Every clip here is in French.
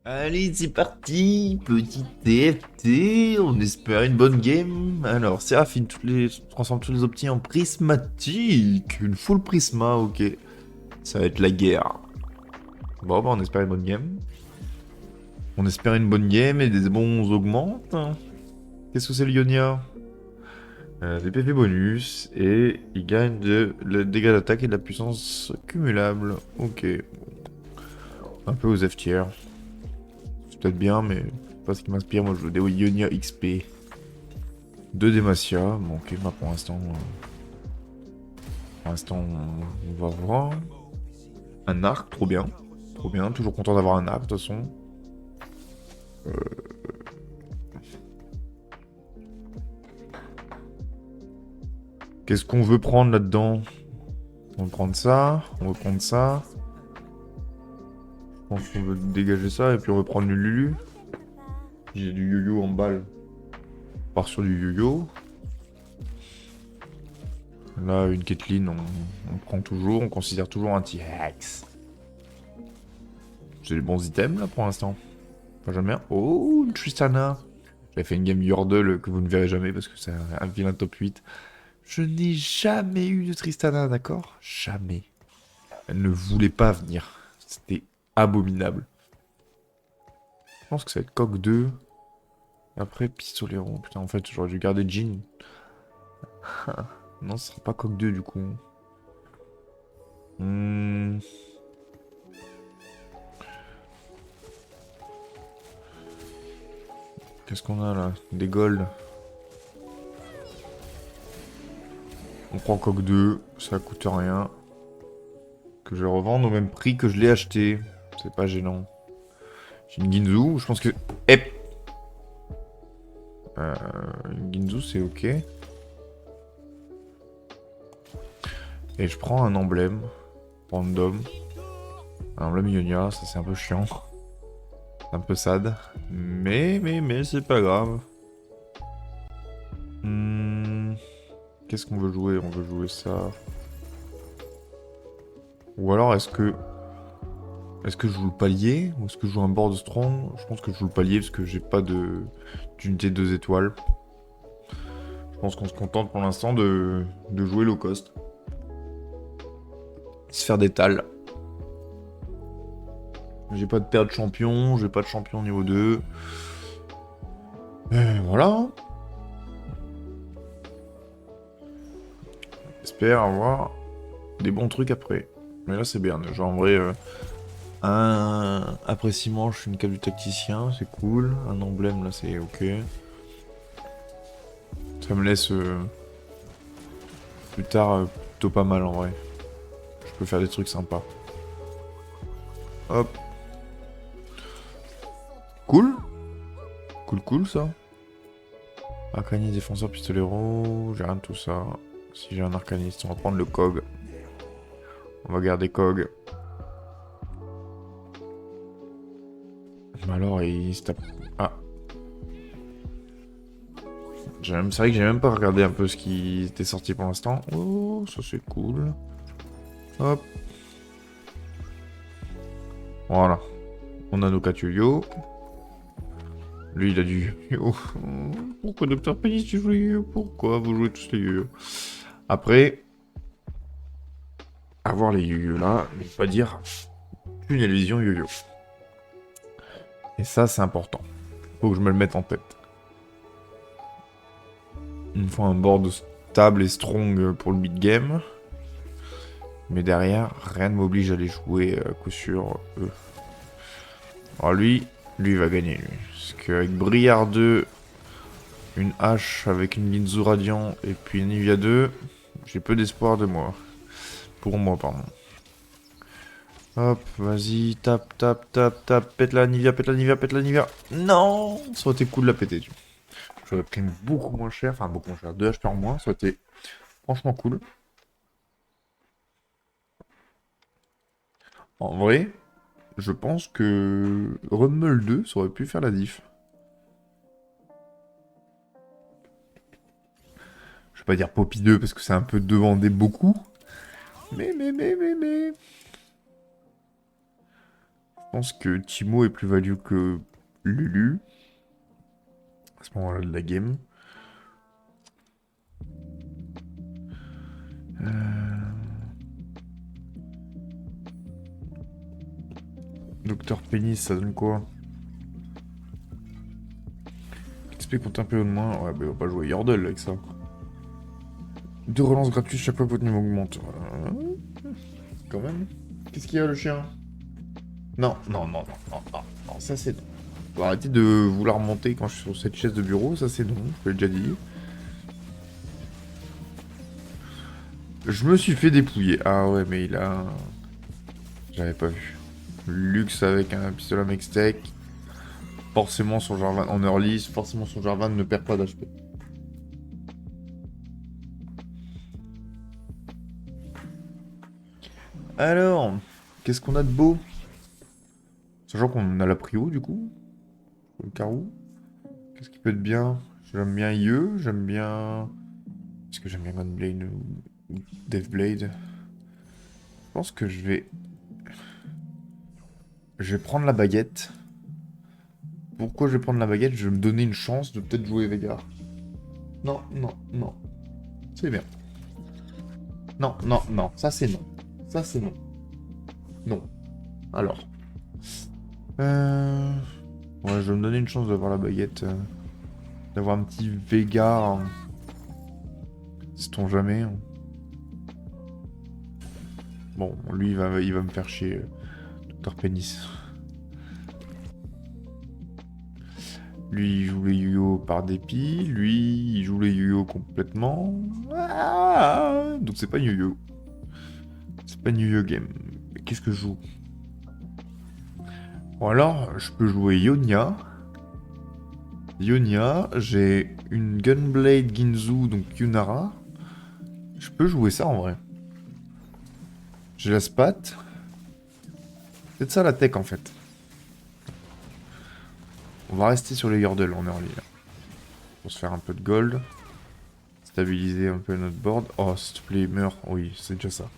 Allez, c'est parti, petit TFT, on espère une bonne game. Alors, Séraphine transforme tous les optis en prismatique, une full prisma, ok. Ça va être la guerre. Bon, bah, on espère une bonne game. On espère une bonne game et des bons augmentent. Qu'est-ce que c'est le Ionia? Des PV bonus et il gagne le dégâts d'attaque et de la puissance cumulable. Ok, un peu aux F tiers. C'est peut-être bien, mais pas ce qui m'inspire. Moi, je veux des Ionia XP. Deux Demacia. Bon, ok, bah pour l'instant, on va voir. Un arc, trop bien. Trop bien, toujours content d'avoir un arc, de toute façon. Qu'est-ce qu'on veut prendre là-dedans? On veut prendre ça, on veut prendre ça. Je pense qu'on veut dégager ça, et puis on veut prendre du Lulu. J'ai du yo-yo en balle. On part sur du yo-yo. Là, une Caitlyn, on prend toujours, on considère toujours un T-Rex. J'ai les bons items, là, pour l'instant. Pas jamais. Oh, une Tristana. J'avais fait une game Yordle que vous ne verrez jamais parce que c'est un vilain top 8. Je n'ai jamais eu de Tristana, d'accord? Jamais. Elle ne voulait pas venir. C'était abominable. Je pense que ça va être Coq 2. Après, Pistolero. Putain, en fait, j'aurais dû garder Jean. Non, ce sera pas Coq 2 du coup. Hmm. Qu'est-ce qu'on a là? Des golds. On prend Coq 2. Ça coûte rien. Que je vais revendre au même prix que je l'ai acheté. C'est pas gênant. J'ai une Ginzu. Je pense que... Hep. Une Ginzu, c'est ok. Et je prends un emblème. Random. Un emblème Ionia. Ça, c'est un peu chiant. C'est un peu sad. Mais, c'est pas grave. Hmm, qu'est-ce qu'on veut jouer? On veut jouer ça. Ou alors, est-ce que... Est-ce que je joue le palier? Ou est-ce que je joue un board strong? Je pense que je joue le palier parce que j'ai pas d'unité 2 étoiles. Je pense qu'on se contente pour l'instant de jouer low cost. Se faire des tals. J'ai pas de paire de champion, j'ai pas de champion niveau 2. Et voilà. J'espère avoir des bons trucs après. Mais là c'est bien. Genre en vrai, un appréciement, je suis une cape du tacticien, c'est cool. Un emblème là c'est ok. Ça me laisse plus tard plutôt pas mal en vrai. Je peux faire des trucs sympas. Hop. Cool. Cool ça. Arcaniste, défenseur, pistolero, j'ai rien de tout ça. Si j'ai un arcaniste, on va prendre le Cog. On va garder Cog. Mais alors, il se tape... Ah. C'est vrai que j'ai même pas regardé un peu ce qui était sorti pour l'instant. Oh, ça c'est cool. Hop. Voilà. On a nos 4 yo-yo. Lui, il a du yo-yo. Pourquoi Docteur Payne, tu joues yo-yo? Pourquoi vous jouez tous les yo-yo? Après, avoir les yo-yo là, ne veut pas dire tunnel vision yo-yo. Et ça, c'est important. Faut que je me le mette en tête. Il me faut un board stable et strong pour le mid-game. Mais derrière, rien ne m'oblige à les jouer à coup sûr eux. Alors lui il va gagner lui. Parce qu'avec Briard 2, une hache avec une Ginzu Radiant et puis une Nivea 2, j'ai peu d'espoir de moi. Pour moi, pardon. Hop, vas-y, tape, pète la Nivea, pète la Nivea, pète la Nivea. Non, ça aurait été cool de la péter. J'aurais pris beaucoup moins cher, enfin beaucoup moins cher, 2 HP en moins, ça aurait été franchement cool. En vrai, je pense que Rumble 2, ça aurait pu faire la diff. Je vais pas dire Poppy 2 parce que c'est un peu demander beaucoup. Mais. Je pense que Timo est plus value que Lulu. À ce moment-là de la game. Docteur Pénis, ça donne quoi? XP compte un peu de moins. Ouais, bah on va pas jouer Yordle avec ça. 2 relances gratuites chaque fois que votre niveau augmente. Quand même. Qu'est-ce qu'il y a le chien? Non, non, non, non, non, non, non, ça c'est non. Faut arrêter de vouloir monter quand je suis sur cette chaise de bureau, ça c'est non, je l'ai déjà dit. Je me suis fait dépouiller. Ah ouais, mais il a... J'avais pas vu. Lux avec un pistolet Mextech. Forcément son Jarvan en early, forcément son Jarvan ne perd pas d'HP. Alors, qu'est-ce qu'on a de beau? Sachant qu'on a la prio du coup. Le carreau. Qu'est-ce qui peut être bien? J'aime bien IE, j'aime bien... Est-ce que j'aime bien Gunblade ou Deathblade? Je pense que je vais... Je vais prendre la baguette. Pourquoi je vais prendre la baguette? Je vais me donner une chance de peut-être jouer Veigar. Non, non, non. C'est bien. Non, non, non. Ça, c'est non. Ça, c'est non. Non. Alors. Ouais, je vais me donner une chance d'avoir la baguette. D'avoir un petit Veigar. Sait-on jamais. Bon, lui, il va me faire chier. Docteur Pénis. Lui, il joue les Yu-Gi-Oh par dépit. Lui, il joue les Yu-Gi-Oh complètement. Ah, donc c'est pas Yu-Gi-Oh. C'est pas Yu-Gi-Oh game. Mais qu'est-ce que je joue? Bon alors, je peux jouer Ionia. Ionia, j'ai une Gunblade Ginzu, donc Yunara. Je peux jouer ça en vrai. J'ai la Spat. C'est de ça la tech en fait. On va rester sur les Yordle en early là. Pour se faire un peu de gold. Stabiliser un peu notre board. Oh, s'il te plaît, meurs. Oui, c'est déjà ça.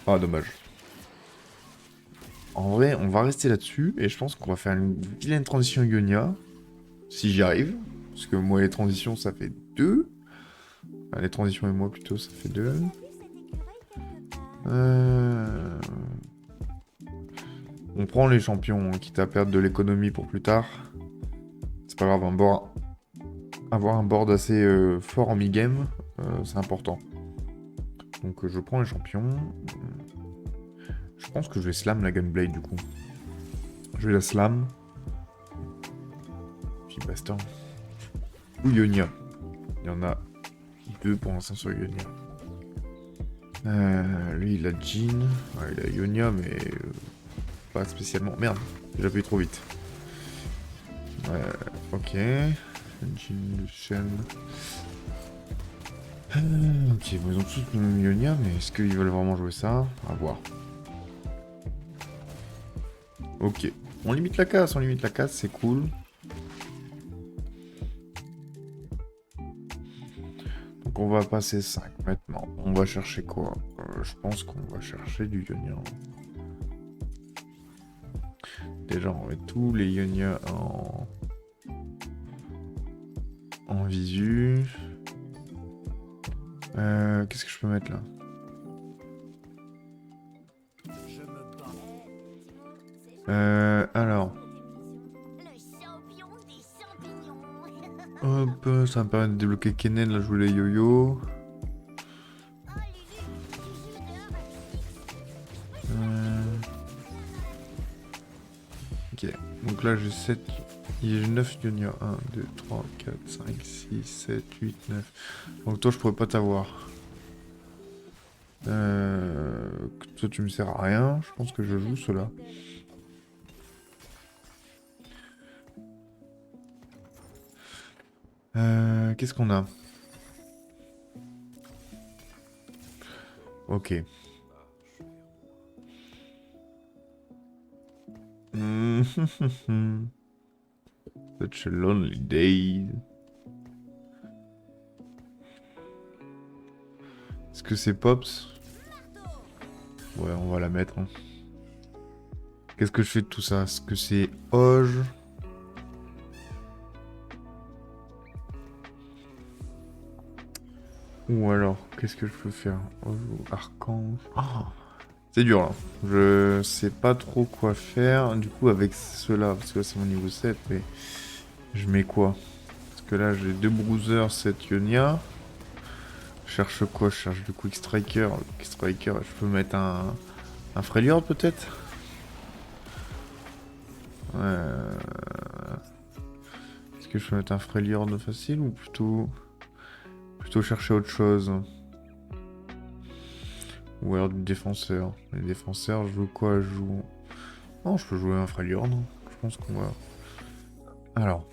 Ah, dommage. En vrai, on va rester là-dessus. Et je pense qu'on va faire une vilaine transition Ionia. Si j'y arrive. Parce que moi, les transitions, ça fait 2. Enfin, les transitions et moi, plutôt, ça fait 2. On prend les champions, hein, quitte à perdre de l'économie pour plus tard. C'est pas grave, avoir un board assez fort en mi-game, c'est important. Donc je prends les champions. Je pense que je vais slam la Gunblade du coup. Je vais la slam. Puis basta. Ou Ionia. Il y en a 2 pour l'instant sur Ionia. Lui il a Jean. Ouais, il a Ionia mais pas spécialement. Merde, j'ai appuyé trop vite. Ok. Jean, Lucian. Ok, bon, ils ont tous Ionia, mais est-ce qu'ils veulent vraiment jouer ça? À voir. Ok. On limite la casse, c'est cool. Donc on va passer 5 maintenant. On va chercher quoi? Je pense qu'on va chercher du Ionia. Déjà, on met tous les Ionia en visu. Qu'est-ce que je peux mettre là? Alors. Hop, ça me permet de débloquer Kennen, là je voulais yo-yo. Ok, donc là j'ai 7. J'ai 9 Ionia. 1, 2, 3, 4, 5, 6, 7, 8, 9. Donc toi je pourrais pas t'avoir. Toi tu me sers à rien. Je pense que je joue cela. Qu'est-ce qu'on a? Ok. Such a lonely day. Est-ce que c'est Pops? Ouais, on va la mettre. Hein. Qu'est-ce que je fais de tout ça? Est-ce que c'est Oge? Ou alors, qu'est-ce que je peux faire? Oge ou Archange? Ah, c'est dur là. Je sais pas trop quoi faire. Du coup, avec cela, parce que là c'est mon niveau 7, mais je mets quoi? Parce que là j'ai 2 Bruisers, 7 Ionia. Je cherche quoi? Je cherche du Quick Striker. Le Quick Striker, je peux mettre un Freljord peut-être? Est-ce que je peux mettre un Freljord facile ou plutôt chercher autre chose? Ou alors du défenseur. Les défenseurs, je joue quoi? Je joue... Non, je peux jouer un Freljord. Je pense qu'on va... Alors.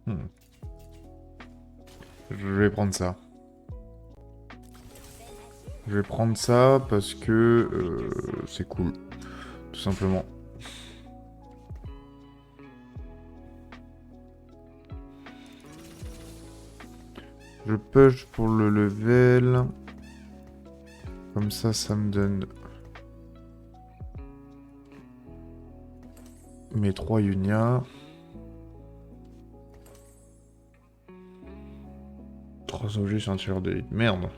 Hmm. Je vais prendre ça. Je vais prendre ça parce que c'est cool. Tout simplement. Je push pour le level. Comme ça me donne... mes 3 Ionia. 3 objets sur un tireur d'élite. Merde.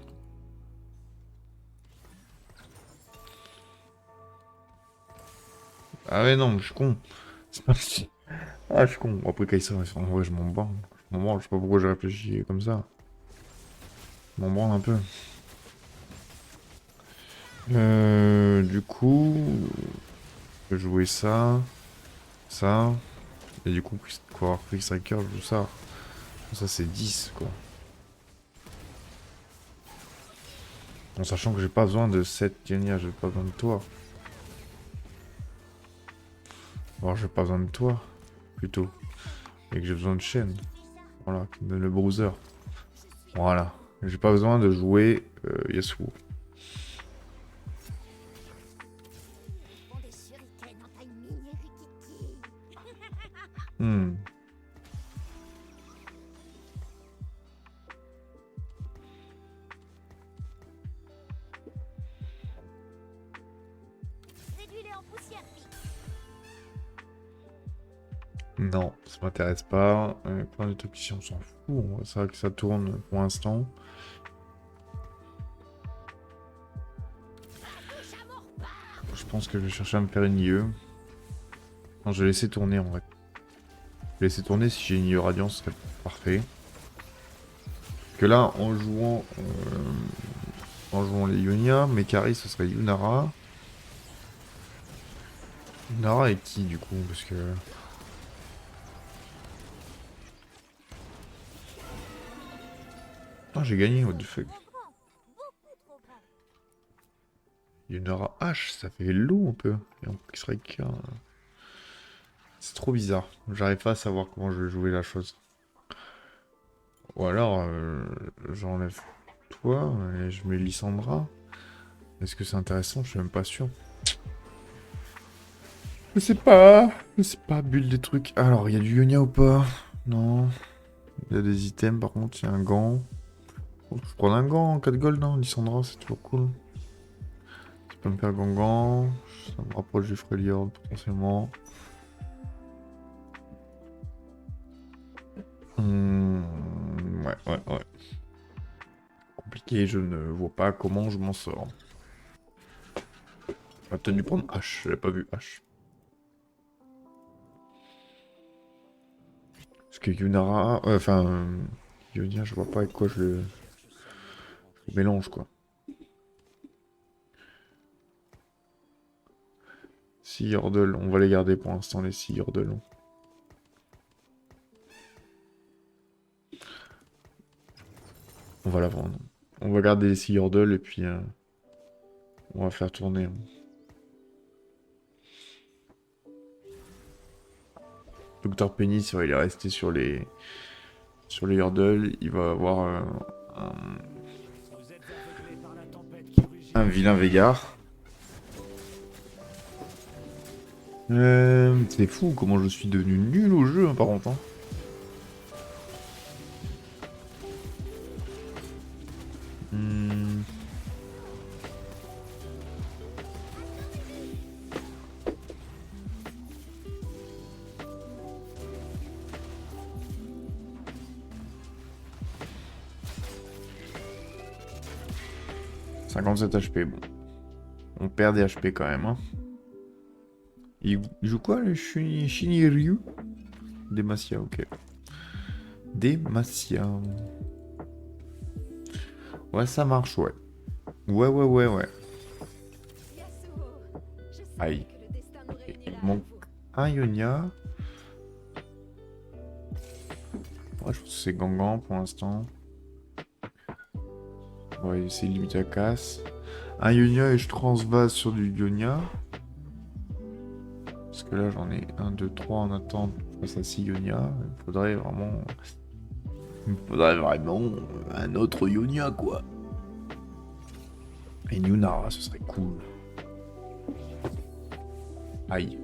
Ah ouais, non, je suis con. C'est pas... Ah, je suis con. Bon, après, Kai'Sa, en vrai, je m'en branle. Je m'en branle, je sais pas pourquoi j'ai réfléchi comme ça. Je m'en branle un peu. Du coup... Je peux jouer ça. Ça. Et du coup, quoi, Quick Striker, je joue ça. Ça, c'est 10, quoi. En sachant que j'ai pas besoin de 7 Ionia, j'ai pas besoin de toi. Alors, j'ai pas besoin de toi, plutôt. Et que j'ai besoin de chaîne. Voilà, qui me donne le bruiser. Voilà. J'ai pas besoin de jouer Yasuo. Hmm. Non, ça m'intéresse pas. Plein de trucs ici, on s'en fout. C'est vrai que ça tourne pour l'instant. Je pense que je vais chercher à me faire une IE. Non, je vais laisser tourner en vrai. Je vais laisser tourner, si j'ai une IE Radiant, ce serait parfait. Parce que là, en jouant les Ionia, mes carries, ce serait Yunara. Yunara et qui du coup? Parce que... Ah, j'ai gagné, what the fuck. Yunara H, ça fait lourd un peu. Et en Striker... C'est trop bizarre. J'arrive pas à savoir comment je vais jouer la chose. Ou alors, j'enlève toi et je mets Lissandra. Est-ce que c'est intéressant? Je suis même pas sûr. Je sais pas. Je sais pas, bulle des trucs. Alors, il y a du Ionia ou pas? Non. Il y a des items par contre, il y a un gant. Oh, je prends un gant, 4 gold, non? Lissandra, c'est toujours cool. Je peux me faire gant. Ça me rapproche du Freljord potentiellement. Ouais. Compliqué, je ne vois pas comment je m'en sors. J'aurais peut-être dû prendre H, j'avais pas vu H. Parce que Yunara... Ionia, je vois pas avec quoi je le mélange, quoi. Sea Yordle, on va les garder pour l'instant, les Sea Yordle. On va la vendre. On va garder les Sea Yordle et puis... on va faire tourner. Hein. Docteur Penny, il est resté sur les... Sur les Yordle, il va avoir un vilain Veigar. C'est fou comment je suis devenu nul au jeu, hein, par contre. Hein. 57 HP, bon. On perd des HP quand même, hein. Il joue quoi, le Shinryu? Demacia, ok. Demacia. Ouais, ça marche, ouais. Ouais. Aïe. Il manque un Ionia. Ouais, je pense que c'est Gangan pour l'instant. On va essayer de limiter la casse. Un Ionia et je transvase sur du Ionia. Parce que là, j'en ai 1, 2, 3 en attente face à 6 Ionia. Il faudrait vraiment un autre Ionia, quoi. Et Yunara, ce serait cool. Aïe.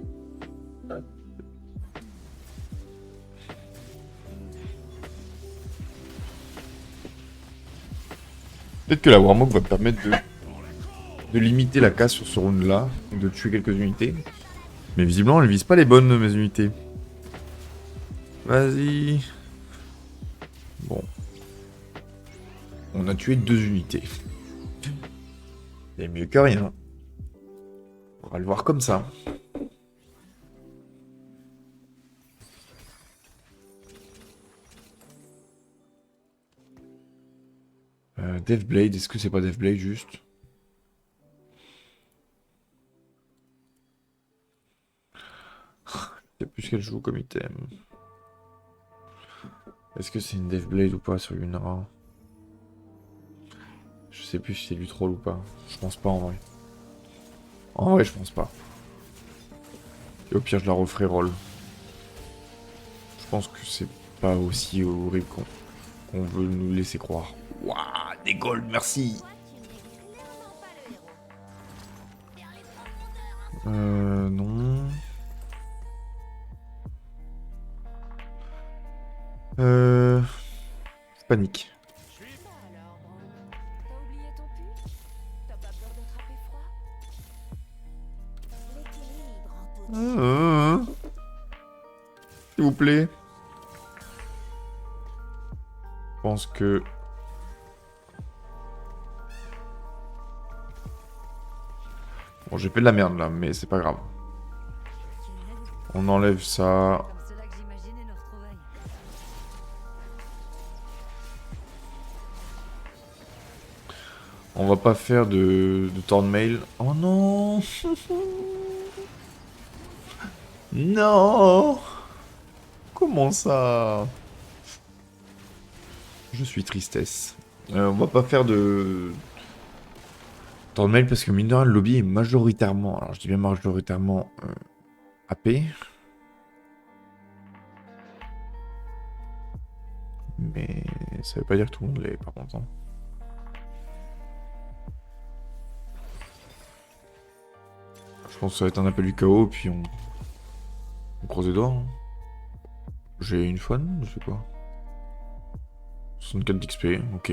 Peut-être que la Warmog va permettre de limiter la casse sur ce round-là, et de tuer quelques unités. Mais visiblement, elle vise pas les bonnes, mes unités. Vas-y. Bon. On a tué 2 unités. C'est mieux que rien. On va le voir comme ça. Deathblade, est-ce que c'est pas Deathblade juste? Je sais plus ce qu'elle joue comme item. Est-ce que c'est une Deathblade ou pas sur Yunara? Je sais plus si c'est du troll ou pas. Je pense pas en vrai. En vrai, je pense pas. Et au pire, je la referai roll. Je pense que c'est pas aussi horrible qu'on veut nous laisser croire. Waouh, des golds, merci. Non. Panique. S'il vous plaît. Je pense que... Bon, j'ai fait de la merde là, mais c'est pas grave. On enlève ça. On va pas faire de Thornmail. Oh non. Non. Comment ça? Je suis tristesse. On va pas faire de Thornmail parce que mine de rien, le lobby est majoritairement, alors je dis bien majoritairement AP. Mais ça veut pas dire que tout le monde l'est par contre. Hein. Je pense que ça va être un appel du chaos, puis on croise les doigts. Hein. J'ai une fun, je sais quoi. 64 d'XP, ok.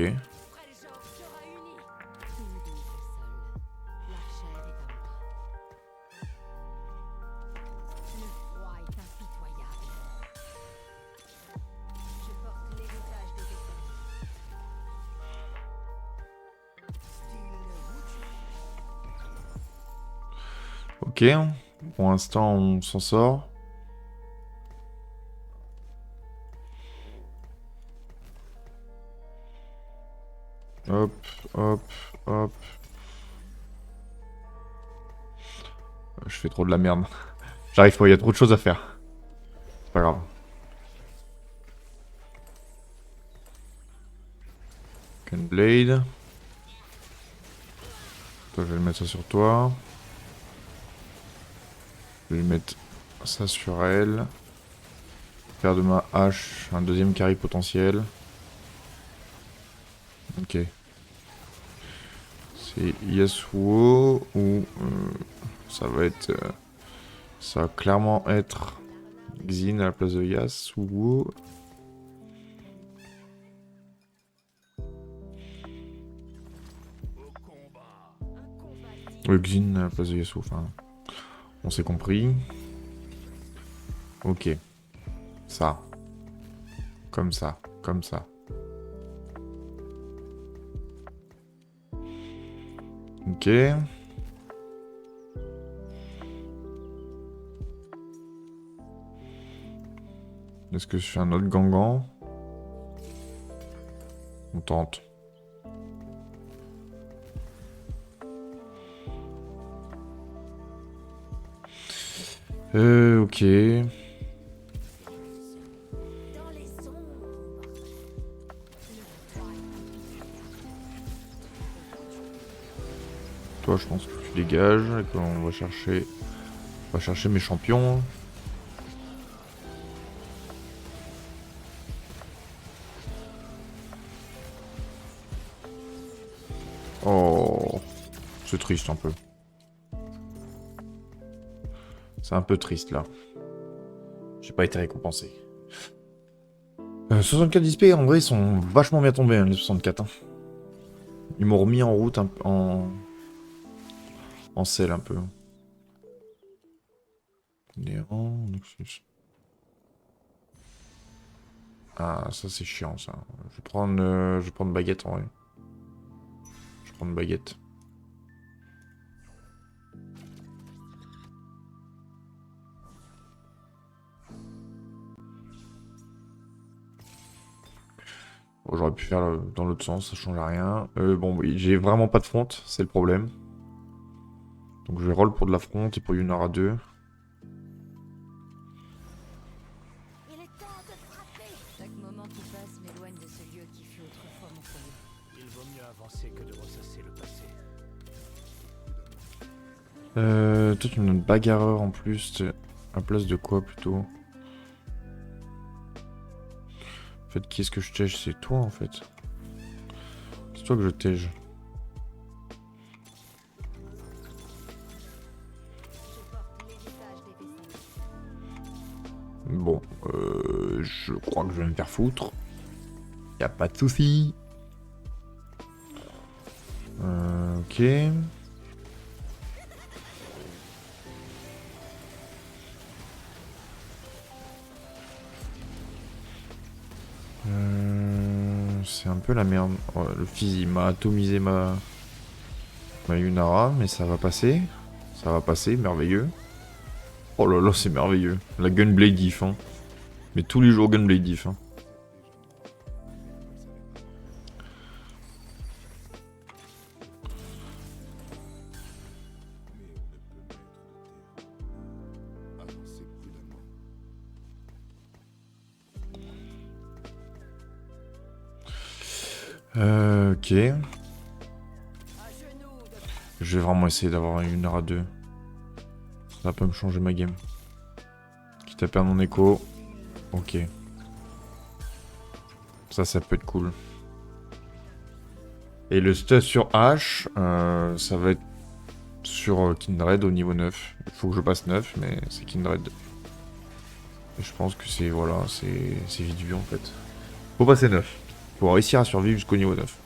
Ok, pour l'instant on s'en sort. Hop, hop, hop. Je fais trop de la merde. J'arrive pas, il y a trop de choses à faire. C'est pas grave. Gunblade. Toi, je vais le mettre ça sur toi. Je vais mettre ça sur elle. Faire de ma hache un deuxième carry potentiel. Ok. C'est Yasuo ou ça va être... ça va clairement être Xin à la place de Yasuo. Xin à la place de Yasuo, enfin... On s'est compris. Ok. Ça. Comme ça. Comme ça. Ok. Est-ce que je fais un autre Gangan? On tente. Ok. Toi, je pense que tu dégages et qu'on va chercher mes champions. Oh, c'est triste un peu. C'est un peu triste là. J'ai pas été récompensé. 64 XP, en vrai, ils sont vachement bien tombés, hein, les 64. Hein. Ils m'ont remis en route en selle un peu. Nexus. Ah, ça c'est chiant ça. Je vais prendre baguette en vrai. Je vais prendre baguette. Bon, j'aurais pu faire dans l'autre sens, ça change rien. Bon, oui, j'ai vraiment pas de front, c'est le problème. Donc je vais roll pour de la front et pour Yunara 2. Il est temps de frapper. Chaque moment qui passe m'éloigne de ce lieu qui fut autrefois mon foyer. Il vaut mieux avancer que de ressasser le passé. Toi tu me donnes bagarreur en plus. À place de quoi plutôt? En fait, qui est-ce que je tège? C'est toi en fait. C'est toi que je tège. Bon, je crois que je vais me faire foutre. Y a pas de souci. Ok. C'est un peu la merde. Oh, le fils il m'a atomisé ma Yunara, mais ça va passer. Ça va passer, merveilleux. Oh là là, c'est merveilleux. La Gunblade diff, hein. Mais tous les jours Gunblade diff, hein. Ok. Je vais vraiment essayer d'avoir une heure à deux. Ça peut me changer ma game. Quitte à perdre mon écho. Ok. Ça peut être cool. Et le stuff sur H, ça va être sur Kindred au niveau 9. Il faut que je passe 9, mais c'est Kindred. Et je pense que c'est voilà, c'est vite vu en fait. Faut passer 9. Faut réussir à survivre jusqu'au niveau 9.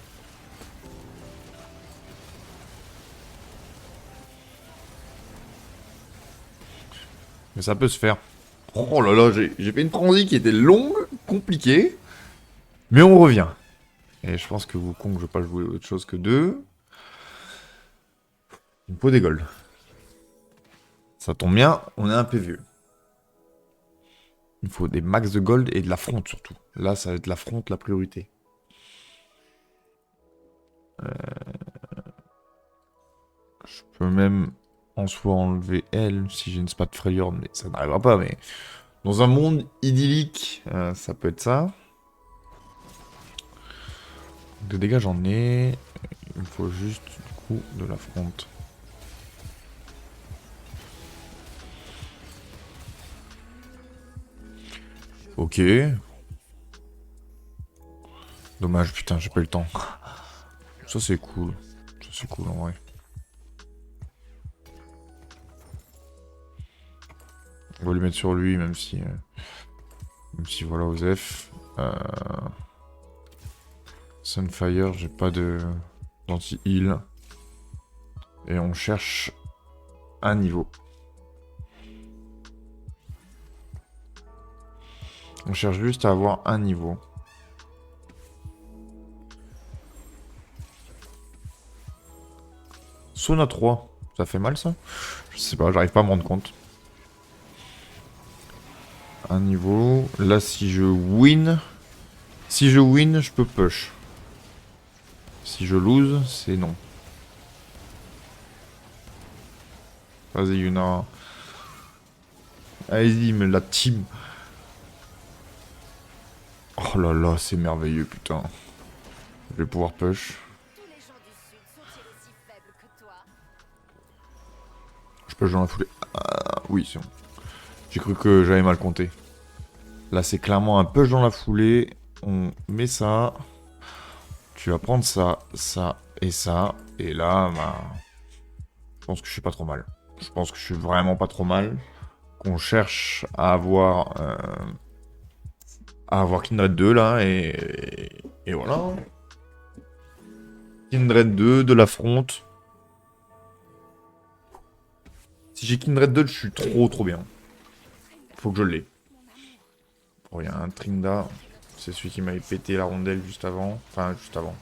Mais ça peut se faire. Oh là là, j'ai fait une transi qui était longue, compliquée. Mais on revient. Et je pense que Wukong, je vais pas jouer autre chose que 2. Il me faut des golds. Ça tombe bien, on est un peu vieux. Il faut des max de gold et de la fronte surtout. Là, ça va être la fronte la priorité. Je peux même en soi enlever elle si j'ai une spat frayeur, mais ça n'arrivera pas. Mais dans un monde idyllique, ça peut être ça. De dégâts, j'en ai. Il me faut juste du coup de la fronte. Ok. Dommage, putain, j'ai pas eu le temps. Ça c'est cool. Ça c'est cool en vrai. On va le mettre sur lui, même si voilà, Osef. Sunfire, j'ai pas de d'anti-heal. Et on cherche un niveau. On cherche juste à avoir un niveau. Sona 3. Ça fait mal ça? Je sais pas, j'arrive pas à me rendre compte. Un niveau. Là, si je win... Si je win, je peux push. Si je lose, c'est non. Vas-y, Yuna. Allez-y, mais la team. Oh là là, c'est merveilleux, putain. Je vais pouvoir push. Tous les gens du Sud sont-ils aussi faibles que toi? Je push dans la foulée. Ah, oui, c'est bon. J'ai cru que j'avais mal compté. Là, c'est clairement un push dans la foulée. On met ça. Tu vas prendre ça, ça et ça. Et là, bah... Je pense que je suis pas trop mal. Je pense que je suis vraiment pas trop mal. Qu'on cherche à avoir... Kindred 2, là. Et voilà. Kindred 2, de l'affronte. Si j'ai Kindred 2, je suis trop bien. Faut que je l'ai. Oh, il y a un Trinda. C'est celui qui m'avait pété la rondelle juste avant. Enfin, juste avant.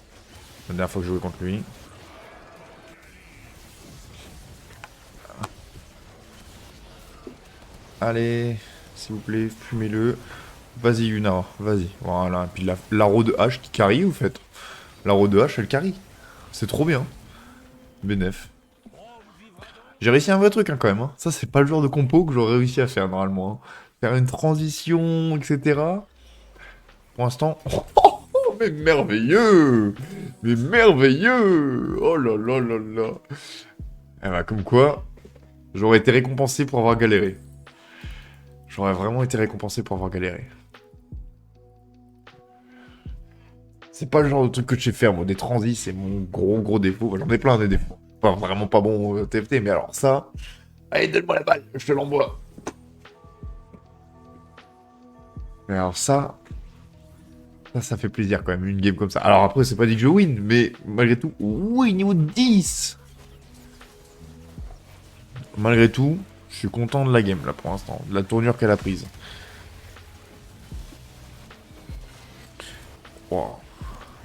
La dernière fois que je jouais contre lui. Allez, s'il vous plaît, fumez-le. Vas-y, Yuna, vas-y. Voilà. Et puis la roue de hache qui carry, vous faites. La roue de hache, elle carry. C'est trop bien. Bénef. J'ai réussi un vrai truc, hein, quand même. Hein. Ça, c'est pas le genre de compo que j'aurais réussi à faire, normalement. Hein. Faire une transition, etc. Pour l'instant... Oh, mais merveilleux! Mais merveilleux! Oh là là là là! Eh bah, comme quoi, j'aurais été récompensé pour avoir galéré. J'aurais vraiment été récompensé pour avoir galéré. C'est pas le genre de truc que je sais faire, moi. Des transis, c'est mon gros défaut. J'en ai plein des défauts. Pas vraiment pas bon au TFT, mais alors ça... Allez, donne-moi la balle, je te l'envoie. Mais alors ça... Ça fait plaisir quand même, une game comme ça. Alors après, c'est pas dit que je win, mais malgré tout... Oui, niveau 10. Malgré tout, je suis content de la game, là, pour l'instant. De la tournure qu'elle a prise. Wow.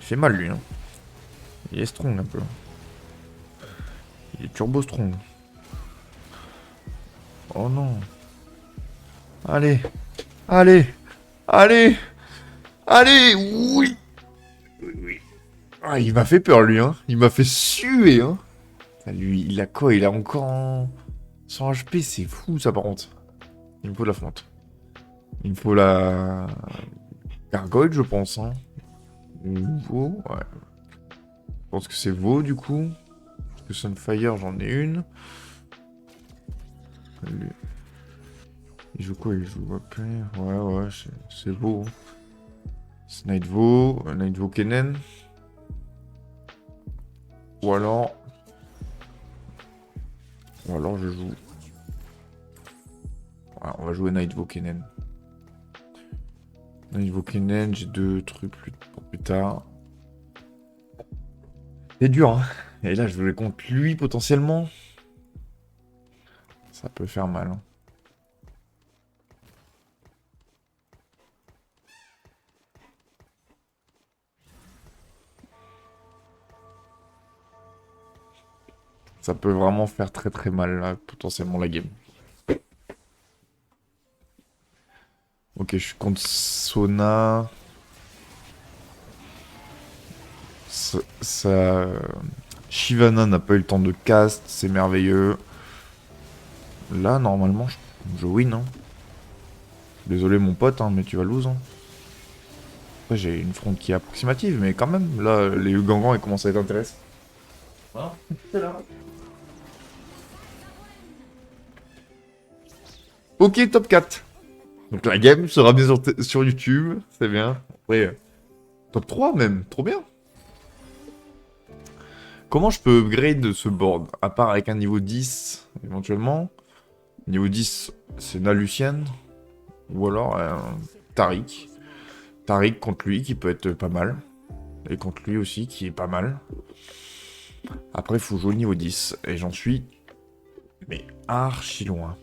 Il fait mal, lui, hein. Il est strong, un peu. Il est turbo strong. Oh non. Allez. Allez. Allez. Allez. Oui. Oui. Ah, il m'a fait peur, lui, hein. Il m'a fait suer, hein. Lui, il a quoi? Il a encore en... 100 HP, c'est fou, ça, par contre. Il me faut la fonte. Il me faut la... Gargoyle, je pense, hein. Vo, ouais. Je pense que c'est Vo, du coup. Parce que Sunfire, j'en ai une. Lui. Il joue quoi? Il joue AP. Ouais, c'est Vo. C'est Nightvo. Nightvo Kennen. Ou alors... je joue... Ouais, on va jouer Nightvo Kennen. Nightvo Kennen, j'ai 2 trucs pour plus tard. C'est dur, hein. Et là, je voulais contre lui, potentiellement. Ça peut faire mal, hein. Ça peut vraiment faire très mal, là, potentiellement, la game. Ok, je suis contre Sona. Shyvana n'a pas eu le temps de cast, c'est merveilleux. Là, normalement, je win, hein. Désolé, mon pote, hein, mais tu vas lose, hein. Après, j'ai une front qui est approximative, mais quand même, là, les Ugangans, ils commencent à être intéressants. Voilà, c'est là. Ok, top 4. Donc la game sera bien sur YouTube, c'est bien. Après, top 3 même, trop bien. Comment je peux upgrade ce board? À part avec un niveau 10, éventuellement. Niveau 10, c'est Nalucian. Ou alors Taric. Taric contre lui, qui peut être pas mal. Et contre lui aussi, qui est pas mal. Après, il faut jouer le niveau 10. Et j'en suis... mais archi loin.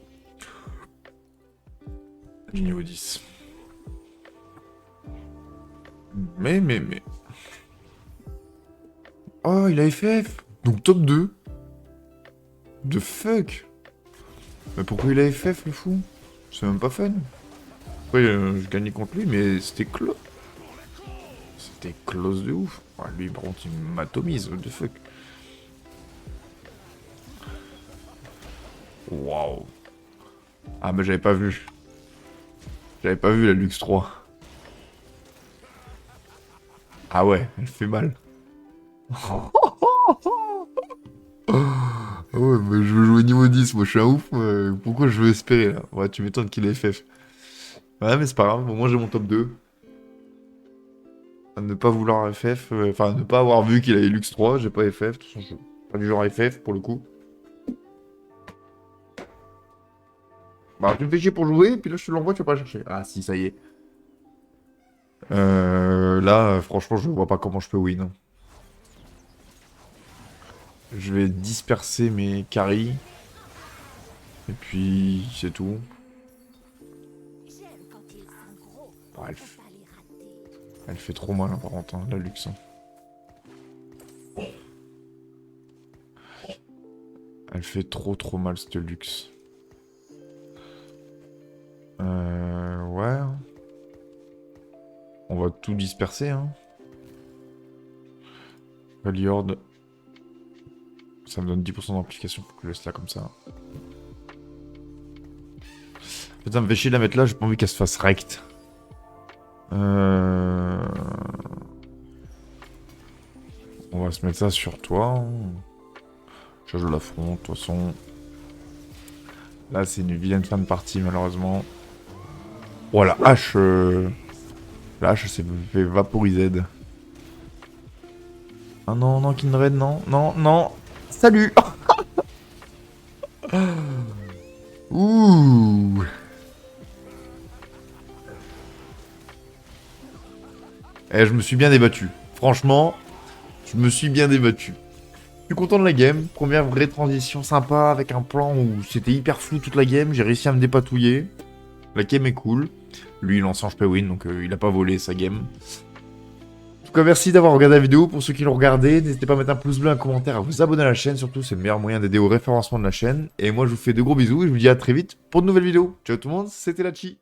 Du niveau 10. Mais... Oh, il a FF. Donc top 2. The fuck? Mais pourquoi il a FF, le fou? C'est même pas fun. Après, je gagnais contre lui, mais c'était close. C'était close de ouf. Ouais, lui, par contre, il m'atomise, what the fuck. Waouh. Ah, mais j'avais pas vu. J'avais pas vu la Lux 3. Ah ouais, elle fait mal. Ah ouais, mais je veux jouer niveau 10, moi je suis un ouf. Pourquoi je veux espérer là? Ouais, tu m'étonnes qu'il ait FF. Ouais, mais c'est pas grave, au moins j'ai mon top 2. À ne pas vouloir FF, enfin ne pas avoir vu qu'il avait Lux 3, j'ai pas FF, de toute façon je suis pas du genre FF pour le coup. Bah tu me fais chier pour jouer, et puis là je te l'envoie, tu vas pas chercher. Ah si, ça y est. Là, franchement, je vois pas comment je peux win, hein. Je vais disperser mes carries. Et puis, c'est tout. J'aime quand ils sont gros. Bon, Faut pas les rater. elle fait trop mal, hein, par contre, hein, la Lux. Elle fait trop mal, cette Lux. Ouais. On va tout disperser, hein. Rally ça me donne 10% d'amplification, faut que je laisse là comme ça. Putain, me fait chier de la mettre là, j'ai pas envie qu'elle se fasse rect. On va se mettre ça sur toi. Je l'affronte, de toute façon. Là, c'est une vilaine fin de partie, malheureusement. Oh, la hache. La hache s'est fait vaporiser. Ah non, non, Kindred, non, non, non. Salut. Ouh. Eh, je me suis bien débattu. Franchement, je me suis bien débattu. Je suis content de la game. Première vraie transition sympa avec un plan où c'était hyper flou toute la game. J'ai réussi à me dépatouiller. La game est cool. Lui, il en change pas win, donc il a pas volé sa game. En tout cas, merci d'avoir regardé la vidéo. Pour ceux qui l'ont regardé, n'hésitez pas à mettre un pouce bleu, un commentaire, à vous abonner à la chaîne. Surtout, c'est le meilleur moyen d'aider au référencement de la chaîne. Et moi, je vous fais de gros bisous et je vous dis à très vite pour de nouvelles vidéos. Ciao tout le monde, c'était Lachi.